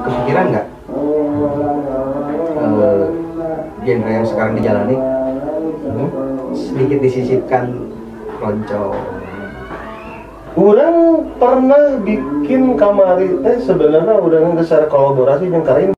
kepikiran nggak genre yang sekarang dijalani sedikit disisipkan keroncong? Orang pernah bikin kamari teh sebenarnya udah ngeser kolaborasi dengan Karin.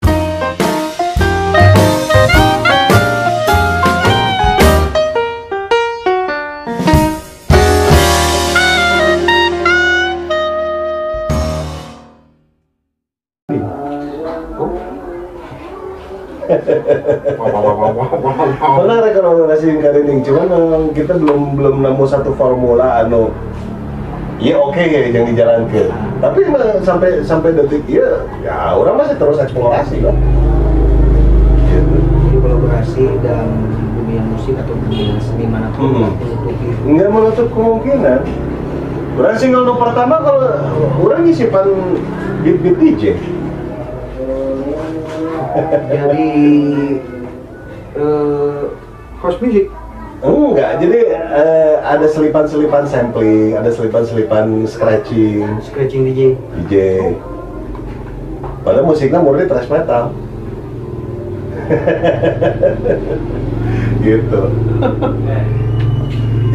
Pernah rekomendasi Karin, cuman kita belum nemu satu formula anu iya oke ya yang dijalankan. Tapi sampai detik ya orang masih terus eksplorasi lah. Jadi kolaborasi dalam dunia musik atau dunia seni manapun nggak menutup kemungkinan. Orang single pertama kalau orang nyisipan beat DJ. Jadi house music? Enggak, jadi ada selipan-selipan sampling, ada selipan-selipan scratching DJ. Padahal musiknya murni thrash metal. Gitu.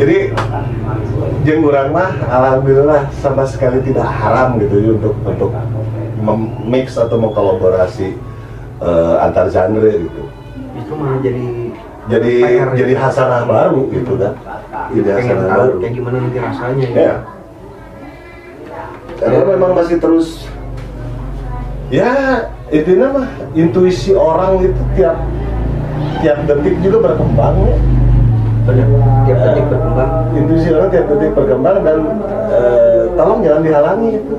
Jadi jeung urang mah alhamdulillah sama sekali tidak haram gitu untuk mix atau mengkolaborasi antar genre gitu. Itu malah jadi hasanah baru gitu kan. Jadi hasanah baru. Kayak gimana nanti rasanya ya. Karena memang masih terus ya intinya mah intuisi orang itu tiap detik juga berkembang ya. Tiap detik berkembang. Intuisi orang tiap detik berkembang dan tolong jangan dihalangi gitu.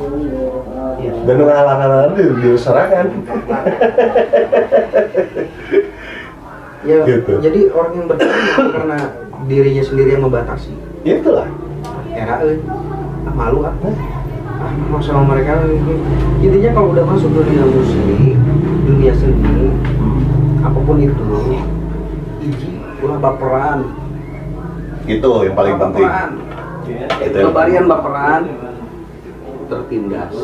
Iya. Dan menghalang-halangan diusahakan. Ya, gitu. Jadi orang yang berkembang karena dirinya sendiri yang membatasi. Itulah. Era malu mau sama mereka. Intinya kalau udah masuk dunia musik, dunia seni, apapun itu, ulah baperan. Itu yang paling penting. Itu barian baperan tertindas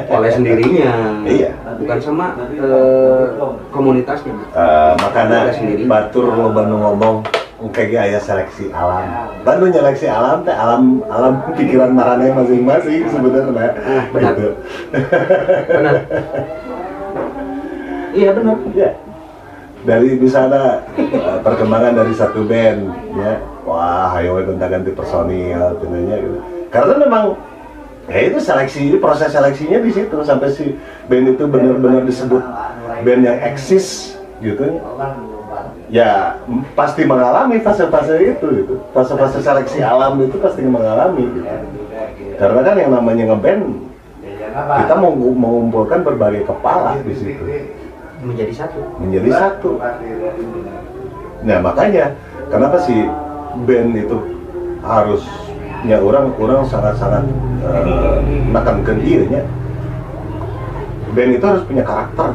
oleh sendirinya, iya. Bukan sama komunitasnya. Makanya batur loba nu ngomong kayak aya seleksi alam. Baru seleksi alam teh alam pikiran marane masing-masing sebenarnya. Benar. Gitu. Benar. Iya benar. Ya. Dari misalnya perkembangan dari satu band, ya, wah, ayo gonta-ganti personil, tentunya gitu. Karena memang ya itu seleksi, proses seleksinya di situ sampai si band itu benar-benar disebut band yang eksis gitu. Ya pasti mengalami fase-fase itu gitu. Fase-fase seleksi alam itu pasti mengalami gitu. Karena kan yang namanya ngeband kita mau mengumpulkan berbagai kepala di situ. Menjadi satu. Nah makanya kenapa sih band itu harusnya orang sangat-sangat menekankan dirinya. Band itu harus punya karakter.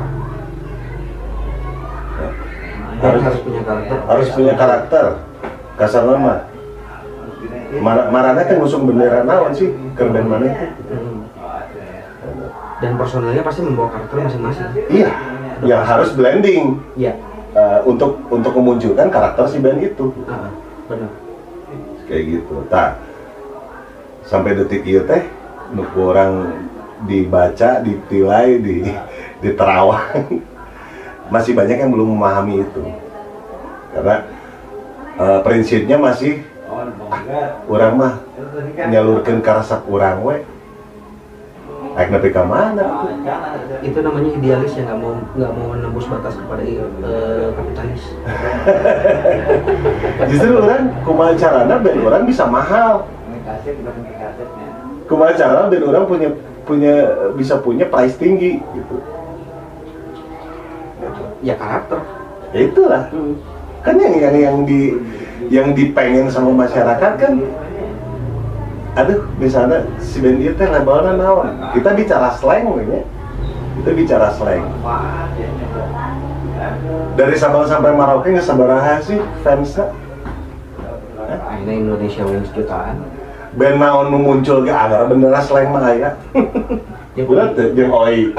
Harus punya karakter. Kasar nama. Marana kan ngusung bendera naon sih ke band mana itu. Dan personelnya pasti membawa karakter masing-masing. Iya. Yang harus blending. Iya. Untuk memunculkan karakter si band itu. Benar. Kayak gitu. Nah, sampai detik itu teh nuku orang dibaca, ditilai, diterawang. Masih banyak yang belum memahami itu. Karena prinsipnya masih orang mah nyalurkeun karasap urang we. Aik nepi ka mana? Itu namanya idealis yang nggak mau menembus batas kepada kapitalis. Justru orang kumaha carana band orang bisa mahal. Kumaha carana band orang bisa punya price tinggi gitu. Ya karakter. Ya itulah. Kan yang dipengen sama masyarakat kan. Aduh, misalnya si band itu labelnya naon. Kita bicara slang ya. Kita bicara slang. Dari Sabang sampai Merauke nggak sabaraha sih fansnya. Ini Indonesia wins jutaan. Band naon nu muncul ge agar beneran slang mah aya. Bener teh jeung oi.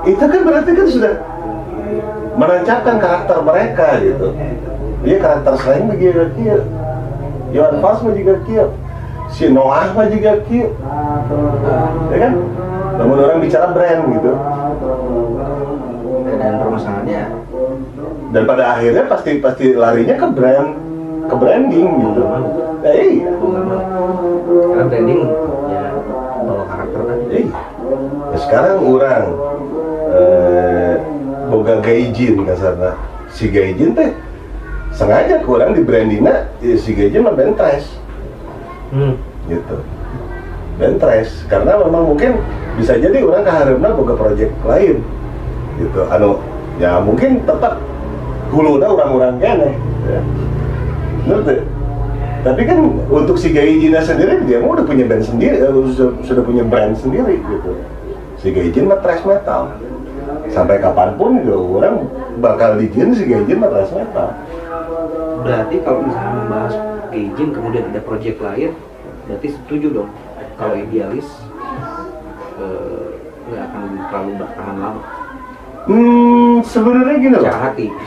itu kan berarti kan sudah menancapkan karakter mereka gitu. Dia karakter selain begitu kieu. Iwan Fals mah juga kieu. Si Noah mah juga kieu. Ya kan? Namun orang bicara brand gitu. Dan permasalahannya Dan pada akhirnya pasti larinya ke branding gitu. Iya. karena branding ya bawa karakter kan. Iya. Ya, sekarang orang boga gaijin kasarna. Si gaijin teh sengaja kurang di brandingnya si gaijin mah bentres. Gitu. Bentres karena memang mungkin bisa jadi orang keharapna boga project lain. Gitu. Ya mungkin tetap huluna orang-orang kene. Ya. Ngerti? Tapi kan untuk si Gaijin sendiri dia mau udah punya band sendiri, sudah punya brand sendiri gitu. Si Gaijin mah thrash metal. Sampai kapanpun juga orang bakal dijin si Gaijin mah thrash metal. Berarti kalau misalnya membahas Gaijin kemudian ada project lain, berarti setuju dong kalau idealis nggak akan terlalu bertahan lama. Sebenarnya gini loh.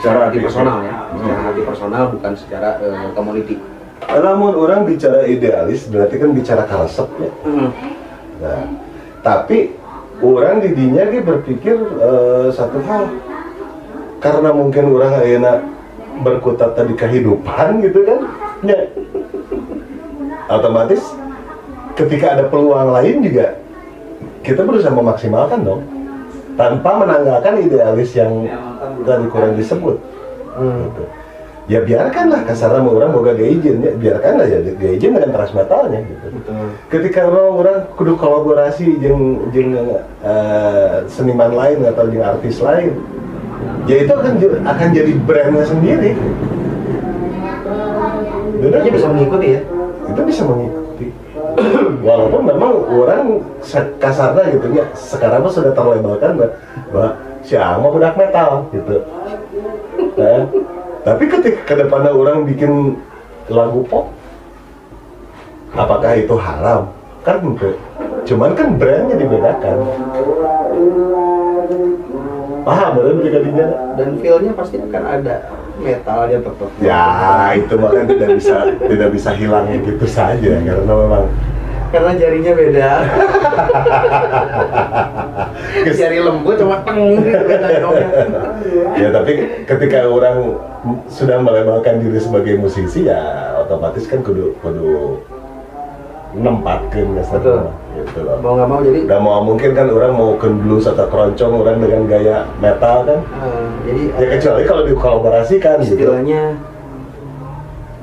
Secara hati personal ya. Secara hati personal bukan secara community. Namun orang bicara idealis berarti kan bicara karesep ya. Nah, tapi orang didinya dia berpikir satu hal. Karena mungkin orang enak berkutat di kehidupan gitu kan. Ya. Otomatis ketika ada peluang lain juga kita berusaha memaksimalkan dong. Tanpa menanggalkan idealis yang tadi kurang disebut. Gitu. Ya biarkanlah kasarnya orang boga gaijin ya, biarkanlah ya gaijin dengan thrash metalnya gitu. Ketika orang kudu kolaborasi jeung seniman lain atau jeung artis lain, ya itu akan jadi brandnya sendiri. Dia bisa mengikuti ya. Itu bisa mengikuti. Walaupun memang orang kasarnya gitu ya, sekarang sudah terlabelkan bahwa si Amo budak metal gitu. Nah, tapi ketika kedepannya orang bikin lagu pop, apakah itu haram? Kan enggak. Cuman kan brandnya dibedakan. Paham bener bedanya? Dan feel-nya pasti akan ada metalnya tetap. Ya itu bahkan tidak bisa hilang gitu saja karena memang jarinya beda. Jari lembut cuma teng gitu beda. Ya tapi ketika orang sudah melabelkan diri sebagai musisi ya otomatis kan kudu nempatkan Betul. gitu loh. Mau nggak mau jadi. Gak mau mungkin kan orang mau ke blues atau keroncong orang dengan gaya metal kan. Jadi Ya kecuali kalau dikolaborasikan gitu. istilahnya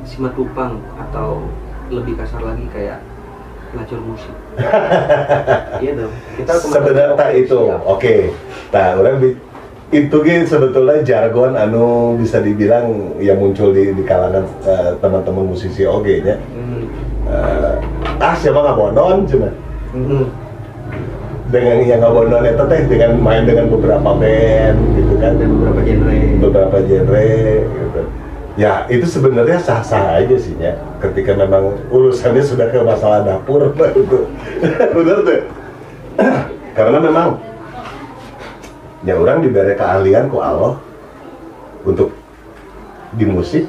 simatupang atau lebih kasar lagi kayak pelacur musik. Iya dong. Kita Sebenarnya itu oke. Nah orang itu sebetulnya jargon anu bisa dibilang yang muncul di kalangan teman-teman musisi oke nya. Siapa nggak bonon cuma dengan yang nggak bonon itu teh dengan main dengan beberapa band gitu kan dan beberapa genre gitu. Ya itu sebenarnya sah-sah aja sih ya ketika memang urusannya sudah ke masalah dapur itu benar tuh. Karena memang ya orang diberi keahlian ku Allah untuk di musik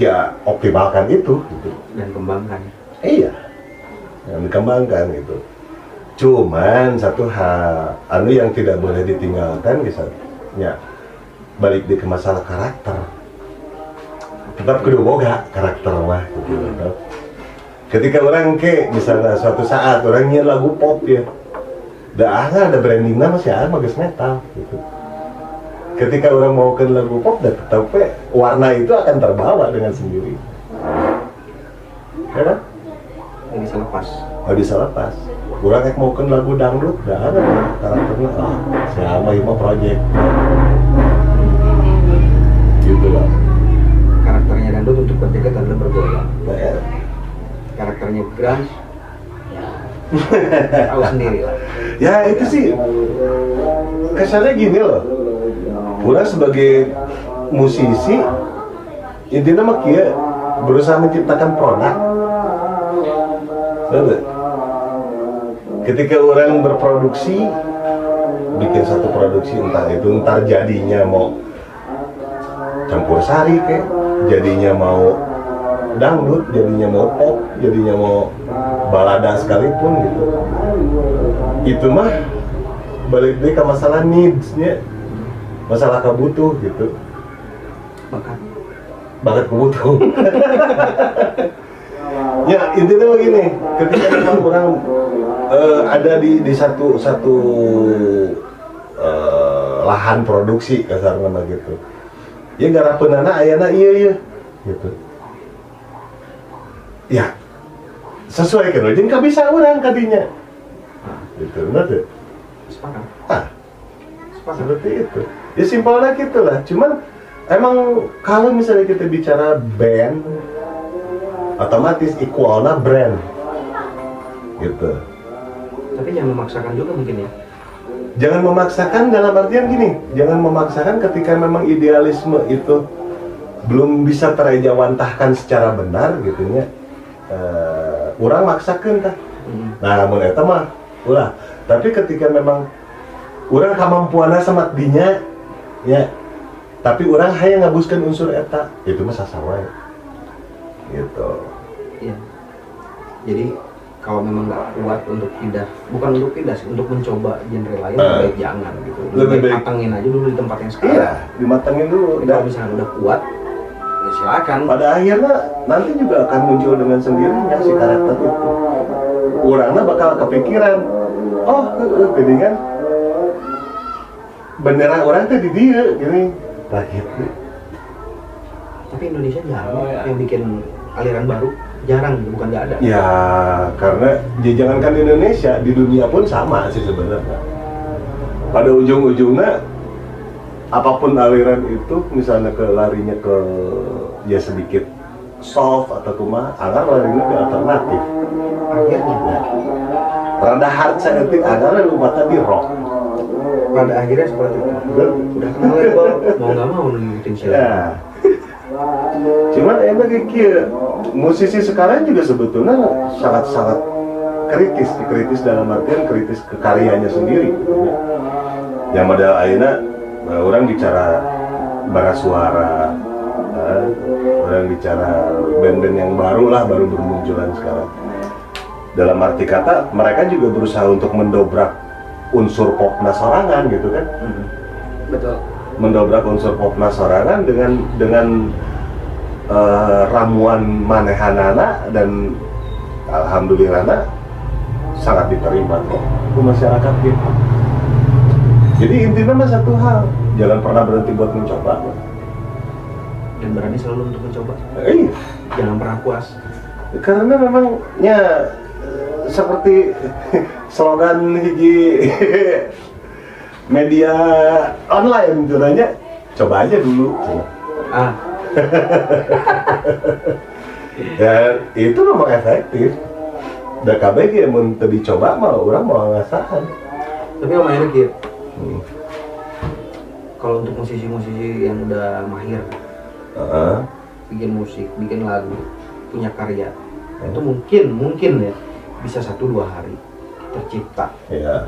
ya optimalkan itu gitu. Dan kembangkan. Iya, yang dikembangkan gitu. Cuman satu hal anu yang tidak boleh ditinggalkan misalnya balik di ke masalah karakter. Tetap kudu boga karakter mah gitu. Ketika orang misalnya suatu saat orang nyiar lagu pop ya, ada brandingnya masih ada geus metal gitu. Ketika orang mau ke lagu pop dan tetap warna itu akan terbawa dengan sendiri. Ya kan? Nggak bisa lepas. Nggak bisa lepas. Orang mau ke lagu dangdut, udah ada karakternya. Siapa Ima Project. Gitu lah. Karakternya dangdut untuk berdekat adalah bergoyang. Nah, Karakternya grunge, ya tahu sendiri lah. ya itu sih kesannya gini loh. Orang sebagai musisi intinya mah kia berusaha menciptakan produk. Ketika orang berproduksi bikin satu produksi, entah itu ntar jadinya mau campur sari kayak, jadinya mau dangdut, jadinya mau pop, jadinya mau balada sekalipun gitu. Itu mah balik deh ke masalah needs-nya, masalah kebutuh gitu. Bakat kebutuh. Ya intinya begini, ketika memang orang ada di satu lahan produksi kasar nama gitu, ya garapeunana ayana iya gitu, ya sesuai kan jeung kabisa urang kadinya gitu, benar tuh. Seperti itu ya, simpelnya gitulah. Cuman emang kalau misalnya kita bicara band, otomatis equalnya brand gitu. Tapi jangan memaksakan juga mungkin ya. Jangan memaksakan dalam artian gini, jangan memaksakan ketika memang idealisme itu belum bisa terejawantahkan secara benar gitu ya. Urang maksakeun tah. Nah, mun eta mah ulah. Tapi ketika memang urang kamampuanna samat dinya ya, tapi urang hayang ngabuskeun unsur eta, itu mah sasawae. Gitu. Iya. Jadi kalau memang nggak kuat untuk pindah, bukan untuk pindah sih, untuk mencoba genre lain, baik jangan gitu. Lebih baik matangin aja dulu di tempat yang sekarang. Iya, dimatangin dulu. Kalau misalnya udah kuat, ya silakan. Pada akhirnya nanti juga akan muncul dengan sendirinya si karakter itu. Orangnya bakal kepikiran, oh, gedingan bendera orang tuh di dia, gini, lah gitu. Tapi Indonesia jarang yang bikin aliran baru, jarang, bukan nggak ada. Ya, karena jangankan Indonesia, di dunia pun sama sih sebenarnya. Pada ujung-ujungnya, apapun aliran itu, misalnya larinya ke ya sedikit soft atau kumaha, agar larinya ke alternatif. Akhirnya, rada hard seetik, agar lupa tadi rock. pada akhirnya seperti itu. Udah kenal label, mau nggak mau ngikutin siapa. Ya. Cuman enak kayak musisi sekarang juga sebetulnya sangat-sangat kritis dalam artian kritis ke karyanya sendiri. Yang model ayeuna orang bicara bara suara, orang bicara band-band yang baru bermunculan sekarang. Dalam arti kata mereka juga berusaha untuk mendobrak unsur popna sorangan gitu kan. Betul. Mendobrak unsur popna sorangan dengan ramuan manehanana, dan alhamdulillahna sangat diterima kok ke masyarakat gitu. Jadi intinya mah satu hal, jangan pernah berhenti buat mencoba. Dan berani selalu untuk mencoba. Iya. Jangan pernah puas. Karena memang ya seperti slogan hiji media online contohnya, coba aja dulu. Dan itu memang efektif. Dan KBG mun teu dicoba mah orang mau ngasahan. Tapi Om Erik ya, kalau untuk musisi-musisi yang udah mahir bikin musik, bikin lagu, punya karya, itu mungkin ya bisa 1-2 hari tercipta. Iya.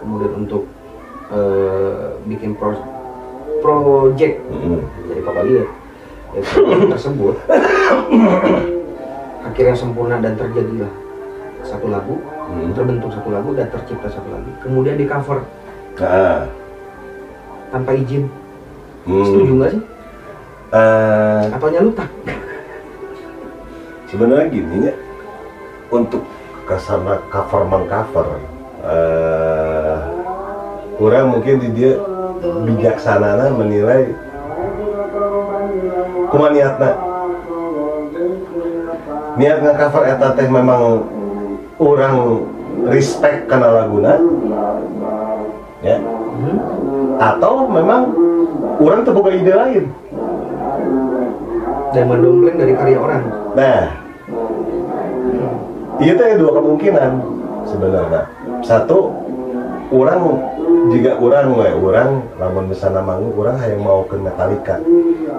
Kemudian untuk bikin project dari Papa lihat tersebut akhirnya sempurna dan terjadilah satu lagu, terbentuk satu lagu dan tercipta satu lagu, kemudian di cover tanpa izin. Setuju nggak sih? Atau nyalutak? Sebenarnya gini ya, untuk kesana cover mengcover, kurang mungkin dia bijaksanana menilai kumaha niat nge-cover eta teh memang orang respect karena laguna ya, atau memang orang tuh boga ide lain dan mendompleng dari karya orang. Nah, itu tuh dua kemungkinan sebenarnya. Satu, jika orang lamun misalnya manggung, orang hayang mau ke Metallica,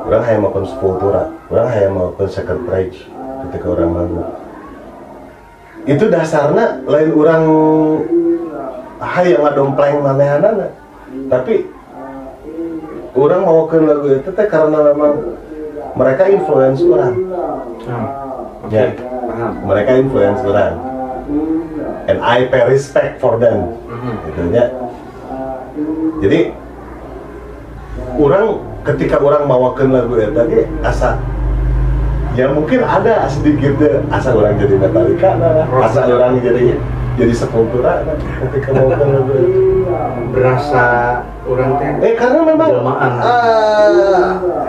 orang hayang mau ke Sepultura, orang hayang mau ke Second Rage ketika orang manggung. Itu dasarnya lain orang hayang ngadompleng manehanana. Tapi orang mau ke lagu itu teh karena memang mereka influence orang. Ya, mereka influence orang. And I pay respect for them. Gitu ya. Jadi orang ketika orang mawakeun lagu eta ge asa ya mungkin ada sedikit asa orang jadi Metallica nah, asa orang jadi Sepultura nah, ketika mawakeun lagu eta berasa orang teh karena memang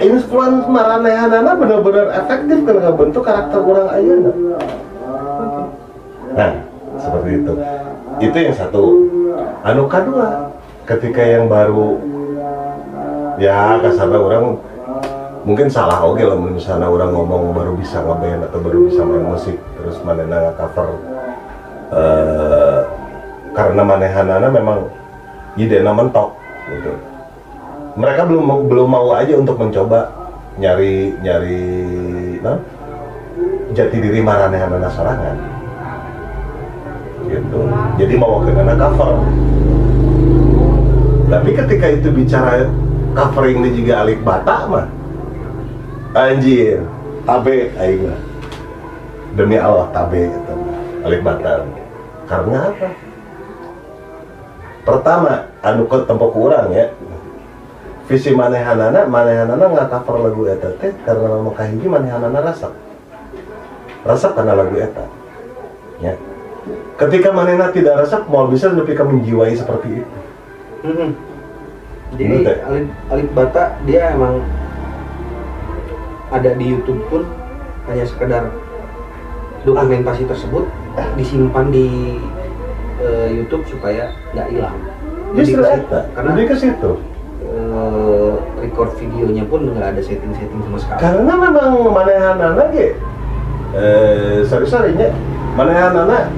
influence maranehanana benar-benar efektif karena bentuk karakter orang ayeuna. Nah, seperti itu. Itu yang satu. Anu kedua, ketika yang baru ya kasarnya orang mungkin salah oke lah misalnya orang ngomong baru bisa ngeband atau baru bisa main musik terus manehna cover karena manehanana memang idena mentok gitu. Mereka belum mau aja untuk mencoba nyari jati diri maranehanana sorangan gitu. Jadi mau ke cover. Tapi ketika itu bicara covering ini juga alik bata mah anjir tabe aing mah demi Allah tabe gitu alik bata. Karena apa? Pertama anu ke tempo kurang ya visi manehanana nggak cover lagu eta teh karena memang kahiji manehanana resep karena lagu eta ya. Ketika manehna tidak resep mau bisa lebih menjiwai seperti itu. Jadi Alit Bata dia emang ada di YouTube pun hanya sekedar dokumentasi tersebut disimpan di YouTube supaya nggak hilang. Justru karena lebih ke situ. Record videonya pun nggak ada setting-setting sama sekali. Karena memang manehanana ge sorry-nya manehanana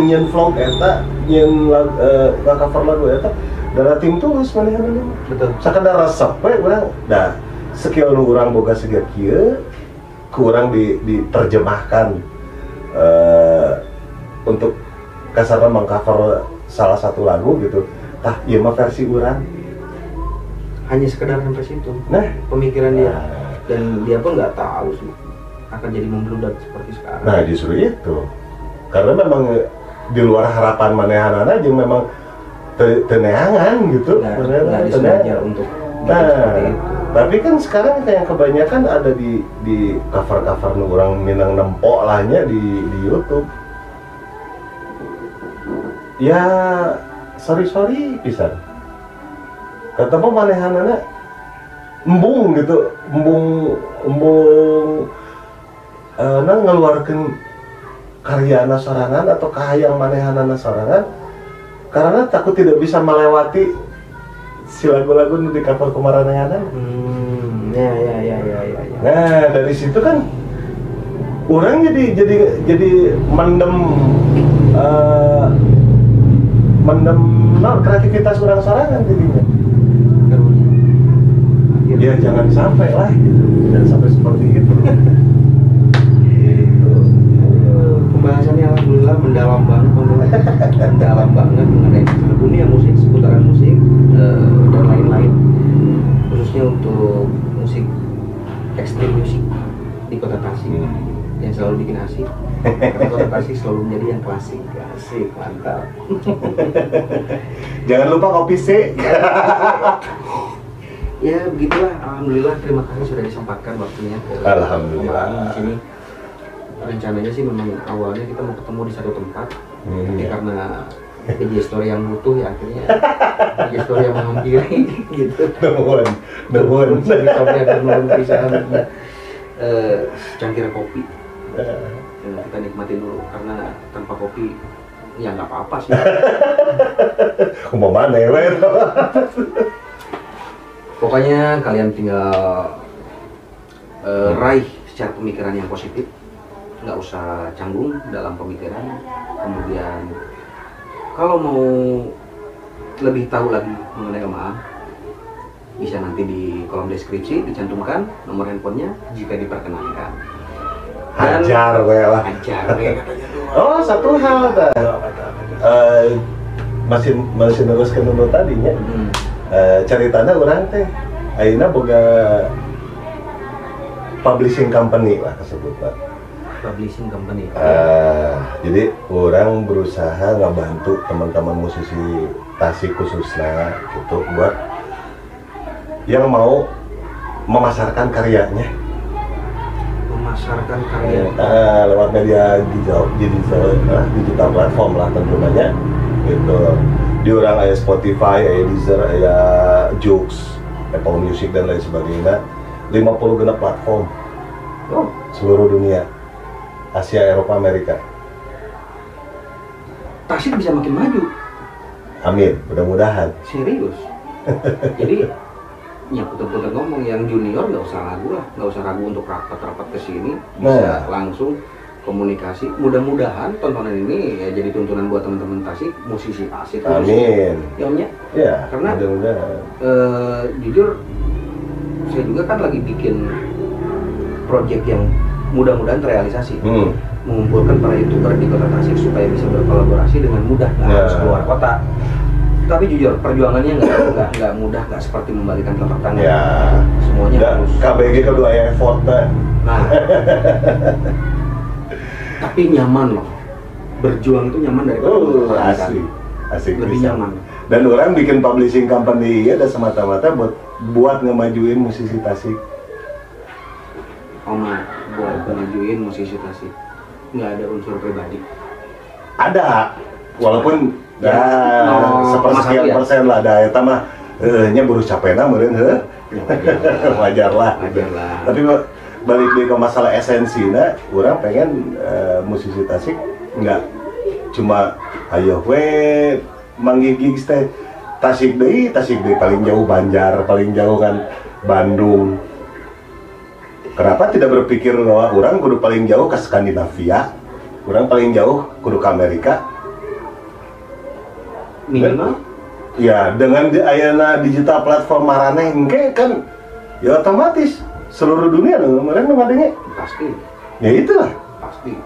nyen vlog eta nyen cover lagu eta dara tim tulis manehanana. Betul. Sakadar resep we urang da skill nu urang boga siga kieu ku urang diterjemahkan untuk kasarna mengcover salah satu lagu gitu. Tah ieu mah versi urang. Hanya sekedar sampai situ. Nah, pemikiran dia dan dia pun nggak tahu sih akan jadi membludak seperti sekarang. Nah, justru itu. Karena memang di luar harapan manehanana jeung memang teneangan gitu. Nggak disengaja untuk seperti itu. Tapi kan sekarang yang kebanyakan ada di cover-cover nu urang minang nempok lahnya di YouTube. Ya, sorry pisan. Ketemu manehanana embung gitu, embung ngeluarkan karyana sorangan atau kahayang manehanana sorangan karena takut tidak bisa melewati si lagu-lagu di cover kemaranehanana. Ya. Nah, dari situ kan orang jadi mendem kreativitas orang sorangan jadinya. Ya jangan sampai lah gitu. Jangan sampai seperti itu. Gitu. Pembahasannya alhamdulillah mendalam banget mengenai dunia musik, seputaran musik dan lain-lain. Khususnya untuk musik ekstrim musik di Kota Tasik yang selalu bikin asik. Karena Kota Tasik selalu menjadi yang klasik, asik, mantap. Jangan lupa kopi C. Ya begitulah, alhamdulillah terima kasih sudah disempatkan waktunya. Alhamdulillah. Di sini rencananya sih memang awalnya kita mau ketemu di satu tempat, tapi karena DJ Story yang butuh ya akhirnya DJ Story yang menghampiri gitu. Nuhun. DJ Story ada nuhun pisahan cangkir kopi. Kita nikmatin dulu karena tanpa kopi ya nggak apa-apa sih. Umpama ya, Pokoknya kalian tinggal raih secara pemikiran yang positif, nggak usah canggung dalam pemikiran. Kemudian kalau mau lebih tahu lagi mengenai Om bisa nanti di kolom deskripsi dicantumkan nomor handphonenya jika diperkenankan. Hajar we lah. Hajar we katanya. Oh, satu hal masih neruskan dulu tadinya. Ceritanya orang teh ayeuna boga publishing company lah disebutna. Publishing company. Jadi orang berusaha ngebantu teman-teman musisi Tasik khususnya gitu buat yang mau memasarkan karyanya. Memasarkan karya. Lewat media digital platform lah tentunya gitu. Di orang aya Spotify, aya Deezer, aya Joox, Apple Music dan lain sebagainya. 50 genap platform seluruh dunia, Asia, Eropa, Amerika. Tasik bisa makin maju. Amin, mudah-mudahan. Serius. Jadi ya putar-putar ngomong yang junior nggak usah ragu lah, nggak usah ragu untuk rapat-rapat ke sini, bisa langsung komunikasi. Mudah-mudahan tontonan ini ya jadi tuntunan buat teman-teman Tasik, musisi Tasik. Amin. Ya Omnya. Ya. Karena mudah-mudahan. Jujur saya juga kan lagi bikin project yang mudah-mudahan terrealisasi. Mengumpulkan para youtuber di kota Tasik supaya bisa berkolaborasi dengan mudah, nggak harus keluar kota. Tapi jujur perjuangannya nggak mudah, nggak seperti membalikan telapak tangan. Ya. Semuanya harus. KBG kedua ya effort. Nah. Tapi nyaman loh. Berjuang itu nyaman daripada asik lebih bisa. nyaman. Dan orang bikin publishing company ya ada semata-mata buat ngemajuin musisi Tasik. Buat ngemajuin musisi Tasik. Nggak ada unsur pribadi. Ada, walaupun sepersekian ya? persen lah ada eta mah nya baru capena meureun wajar lah. Tapi balik deui ke masalah esensinya, orang pengen musisi Tasik nggak cuma ayo we manggigig teh Tasik deui paling jauh Banjar, paling jauh kan Bandung. Kenapa tidak berpikir bahwa orang kudu paling jauh ke Skandinavia, orang paling jauh kudu ke Amerika? Minimal? Ya, dengan ayana digital platform maraneh engke kan ya otomatis seluruh dunia mereka ngadenge. Pasti. Ya itulah. Pasti.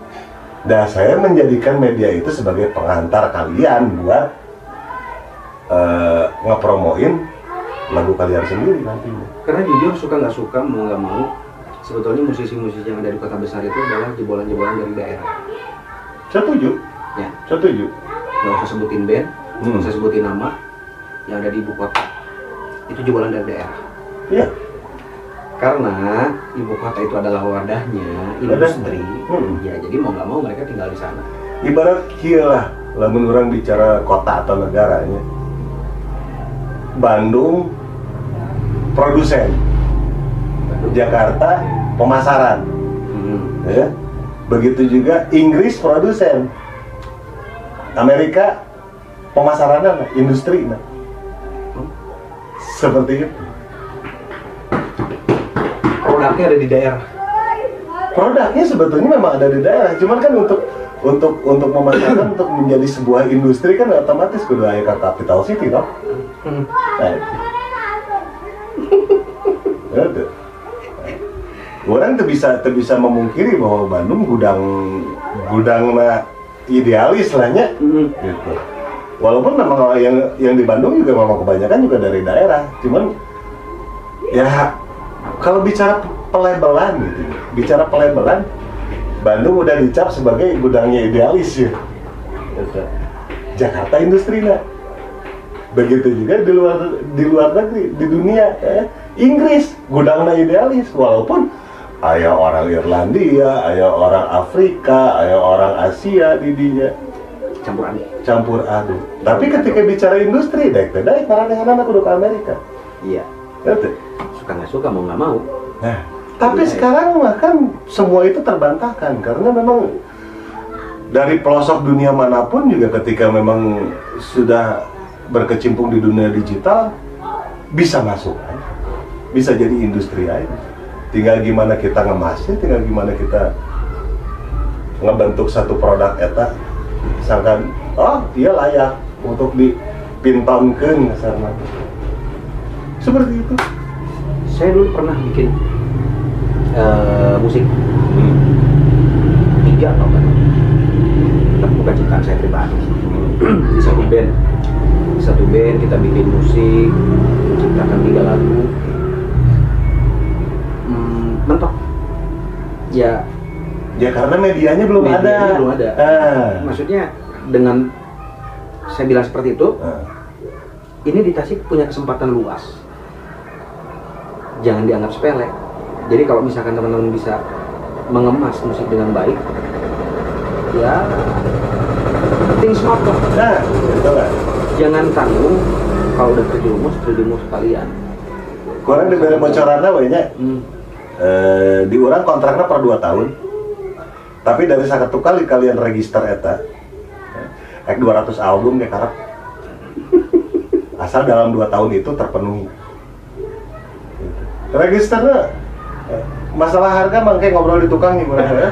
Dan saya menjadikan media itu sebagai pengantar kalian buat ngepromoin lagu kalian sendiri nantinya. Karena jujur suka nggak suka, mau nggak mau, sebetulnya musisi-musisi yang ada di kota besar itu adalah jebolan-jebolan dari daerah. Setuju. Ya. Setuju. Nggak usah sebutin band, nggak usah sebutin nama, yang ada di ibu kota. Itu jebolan dari daerah. Iya. Karena ibu kota itu adalah wadahnya industri. Ya, jadi mau nggak mau mereka tinggal di sana. Ibarat kieu lah, lamun orang bicara kota atau negaranya. Bandung produsen, Jakarta pemasaran, ya. Begitu juga Inggris produsen, Amerika pemasaran, industri, seperti itu. Produknya ada di daerah. Produknya sebetulnya memang ada di daerah, cuman kan untuk memasarkan untuk menjadi sebuah industri kan otomatis kudu aya ka capital city toh. Nah, itu. Orang tuh bisa memungkiri bahwa Bandung gudangna idealis lahnya, gitu. Walaupun memang yang di Bandung juga memang kebanyakan juga dari daerah, cuman ya kalau bicara pelabelan gitu, Bandung udah dicap sebagai gudangnya idealis ya. Jakarta industri lah. Begitu juga di luar negeri, di dunia. Inggris gudangnya idealis, walaupun aya orang Irlandia, aya orang Afrika, aya orang Asia di dinya. Campur aduk. Tapi ketika bicara industri, daek maranehna kudu ke Amerika. Iya. Ngerti? Suka nggak suka, mau nggak mau. Nah, tapi sekarang kan semua itu terbantahkan karena memang dari pelosok dunia manapun juga ketika memang sudah berkecimpung di dunia digital bisa masuk, bisa jadi industri aja. Tinggal gimana kita ngemasnya, tinggal gimana kita ngebentuk satu produk eta, misalkan, oh dia layak untuk dipintonkeun misalnya. Seperti itu. Saya dulu pernah bikin musik 3 atau kan, tapi bukan ciptaan saya pribadi. Di satu band satu band kita bikin musik, menciptakan 3 lagu, mentok. Ya karena medianya belum ada. Maksudnya dengan saya bilang seperti itu, ini di Tasik punya kesempatan luas. Jangan dianggap sepele. Jadi kalau misalkan teman-teman bisa mengemas musik dengan baik, ya things matter. Betul kan? Jangan tanggung kalau udah terjumus kalian. Kurang diberi bocoran we nya. Di urang kontraknya per 2 tahun. Tapi dari sakatu kali kalian register eta 200 album deh karep. Asal dalam 2 tahun itu terpenuhi. Registernya masalah harga mah kayak ngobrol di tukang gimana ya.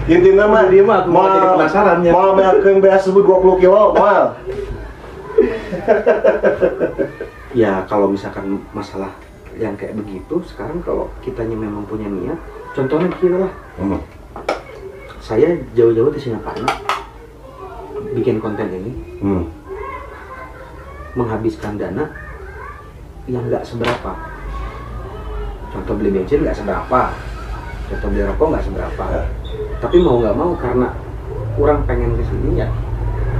Intinya mah dia mah mau jadi penasaran ya. Mau meakeun beas 20 kilo mal. Ya kalau misalkan masalah yang kayak begitu, sekarang kalau kitanya memang punya niat, contohnya begini lah. Saya jauh-jauh di Singaparna bikin konten ini, menghabiskan dana yang nggak seberapa. Contoh beli bensin nggak seberapa, contoh beli rokok nggak seberapa. Tapi mau nggak mau karena kurang pengen kesini ya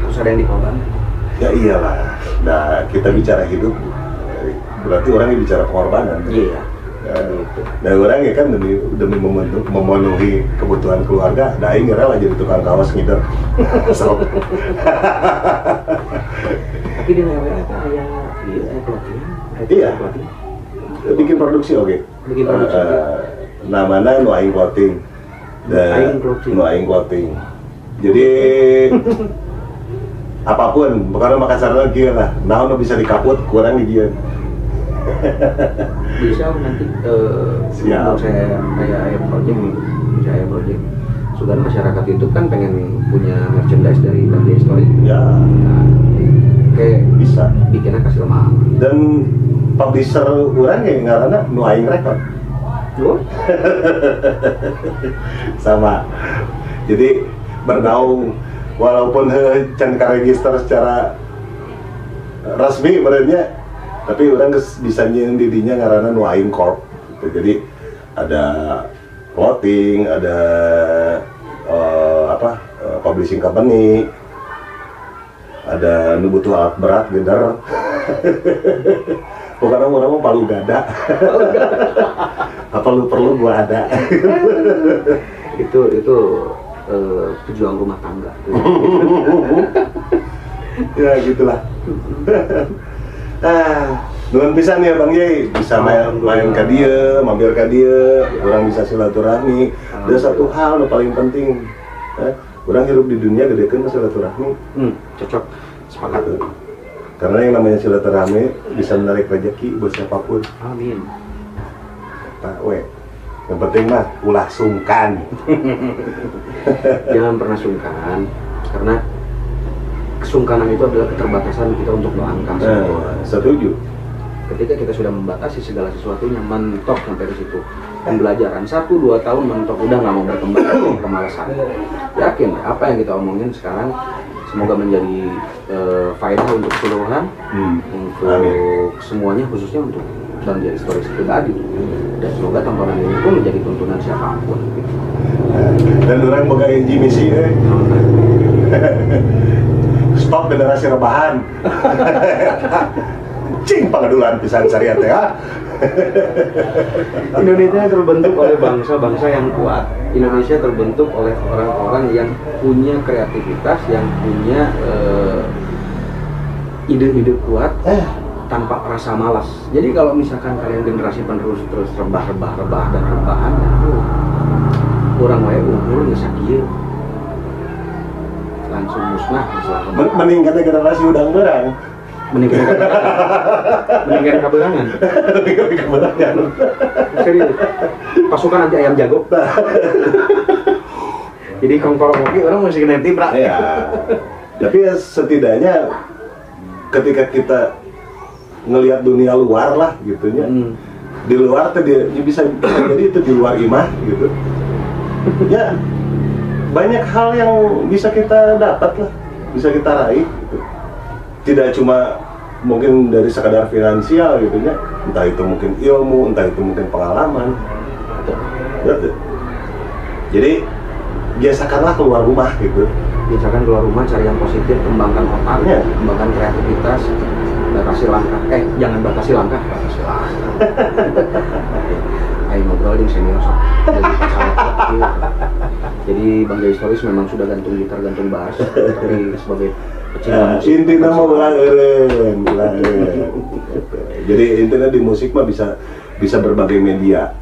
harus ada yang dikorbankan. Ya iyalah. Nah kita bicara hidup, berarti orang yang bicara pengorbanan. Iya. Nah orang ya kan demi memenuhi kebutuhan keluarga, daing rela jadi tukang kaos ngider. Tapi di WA kayak pelatihan. Iya. Bikin produksi oke. Bikin produksi. Namanya Nu Aing Clothing. Nu Aing Clothing. Jadi apapun, bukan makasarna kieu lah. Naon bisa dikaput kurang di dieu. Bisa nanti siap. Saya kayak project. Sudah masyarakat itu kan pengen punya merchandise dari Bangsa Story. Ya. Nah, kayak bisa bikinnya kasih lemah. Dan publisher orang ya ngaranna Nu Aing Record. Sama. Jadi bernaung walaupun can karegister secara resmi merenya, tapi orang bisa nyeun didinya ngaranna Nu Aing Corp gitu. Jadi ada clothing, ada publishing company, ada nu butuh alat berat geder. Bukan orang mau palu gada. Apa lu perlu gua ada. itu pejuang rumah tangga. Ya gitulah. Nuhun pisan ya Bang Yey, bisa main ka dieu, mampir ka dieu, orang bisa silaturahmi. Ada satu hal yang paling penting. Orang hidup di dunia gedekeun silaturahmi. Cocok, sepakat. Karena yang namanya silaturahmi bisa menarik rezeki buat siapapun. Amin. Yang penting mah ulah sungkan. Jangan pernah sungkan, karena kesungkanan itu adalah keterbatasan kita untuk melangkah. Setuju. Ketika kita sudah membatasi segala sesuatunya, mentok sampai ke situ. Pembelajaran 1-2 tahun mentok udah nggak mau berkembang, kemalasan. Yakin apa yang kita omongin sekarang semoga menjadi faedah untuk keseluruhan, untuk semuanya, khususnya untuk Bang Jay Stories pribadi. Dan semoga tontonan ini pun menjadi tuntunan siapapun. Dan orang boga hiji misi stop generasi rebahan. Cing pangadulan pisan syariat ya. Indonesia terbentuk oleh bangsa-bangsa yang kuat. Indonesia terbentuk oleh orang-orang yang punya kreativitas, yang punya ide-ide kuat tanpa rasa malas. Jadi kalau misalkan kalian generasi penerus terus rebah dan rebahan, orang wae umur geus sakieu langsung musnah masalah. Meningkatnya generasi udang berang. Meningkatkan keberangan. Serius. Pasukan anti ayam jago. Jadi kalau ngopi orang masih kena tibrak. Ya. Tapi ya setidaknya ketika kita ngelihat dunia luar lah gitunya. Di luar tuh dia bisa jadi itu di luar imah gitu. Ya banyak hal yang bisa kita dapat lah, bisa kita raih gitu. tidak cuma mungkin dari sekadar finansial gitu ya, entah itu mungkin ilmu, entah itu mungkin pengalaman. Betul. Jadi biasakanlah keluar rumah gitu. Biasakan keluar rumah, cari yang positif, kembangkan otak, kembangkan kreativitas, batasi langkah. Jangan batasi langkah, batasi langkah. Ayo ngobrol dengan senior sok. Jadi Bang Jai Stories memang sudah gantung gitar, gantung bass, tapi sebagai pecinta musik. Intinya mau belangeren. Jadi intinya di musik mah bisa berbagai media.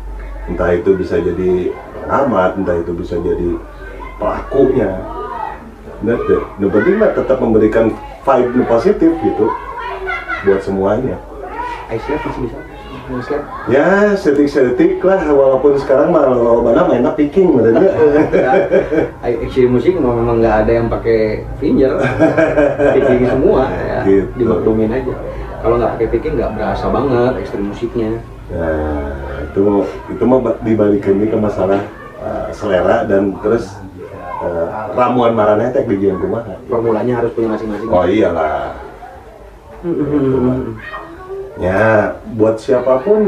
Entah itu bisa jadi amat, entah itu bisa jadi pelakunya. Nah, yang penting mah tetap memberikan vibe positif gitu buat semuanya. Aisyah masih bisa? Aisyah? Ya, setik-setik lah, walaupun sekarang mah mana mainnya picking berarti. Action musik memang nggak ada yang pakai finger, picking semua ya, Gitu. dimaklumin aja. Kalau nggak pakai picking nggak berasa banget ekstrim musiknya. Nah, itu mau dibalikin ke masalah selera dan terus ramuan marane teh di jeung kumaha. Formulanya harus punya masing-masing. Oh iyalah. Ya, buat siapapun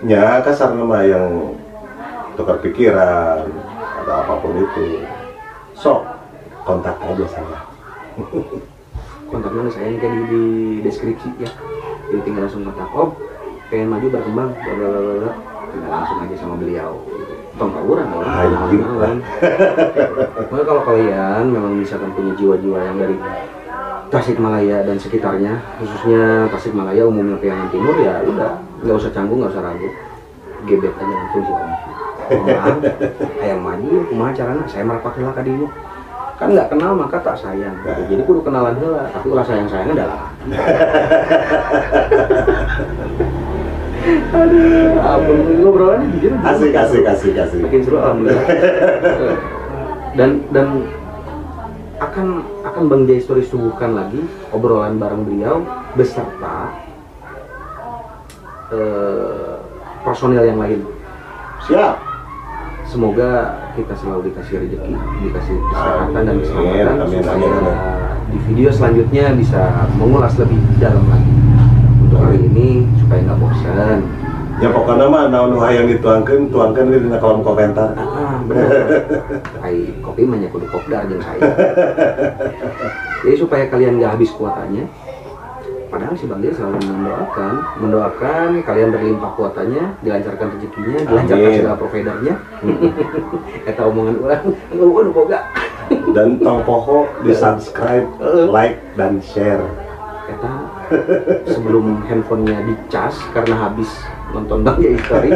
ya kasar nama yang tukar pikiran atau apapun itu, sok kontak aja saya. Kontaknya saya kayak di deskripsi ya. Jadi tinggal langsung kontak. Oh, pengen maju berkembang, blablabla. Tinggal langsung aja sama beliau. Tong orang kenalan. Maka kalau kalian memang misalkan punya jiwa-jiwa yang dari Tasikmalaya dan sekitarnya, khususnya Tasikmalaya umumnya Priangan Timur, ya udah, nggak usah canggung, nggak usah ragu, gebet aja langsung sih om. Orang ayam maju, kumaha carana, saya merapat heula ka dieu. Kan nggak kenal maka tak sayang. Gitu. Jadi kudu kenalan heula, tapi ulah sayang-sayang adalah. Aduh, abang ngobrolannya jujur. Asik. Makin seru alhamdulillah. Dan akan Bang Jai Stories suguhkan lagi obrolan bareng beliau beserta personil yang lain. Siap. Semoga kita selalu dikasih rezeki, dikasih kesehatan dan keselamatan Amin. supaya di video selanjutnya bisa mengulas lebih dalam lagi. Untuk hari ini supaya nggak bosan. Ya pokoknya mah naon hayang dituangkeun di kolom komentar. Benar. Ai kopi mah nya kudu kopdar jeung saya. Jadi supaya kalian nggak habis kuotanya. Padahal si Bang Jai selalu mendoakan kalian berlimpah kuotanya, dilancarkan rezekinya, dilancarkan segala providernya. Eta omongan urang, nu boga. Dan tong poho di subscribe, like dan share. Eta sebelum handphonenya dicas karena habis nonton Bang Jai Story,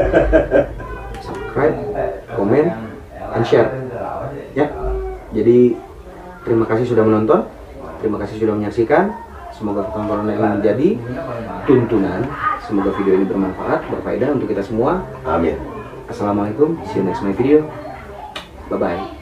subscribe, komen, and share ya. Jadi terima kasih sudah menonton, terima kasih sudah menyaksikan. Semoga tontonan ini menjadi tuntunan. Semoga video ini bermanfaat, berfaedah untuk kita semua. Amin. Assalamualaikum, see you next my video, bye bye.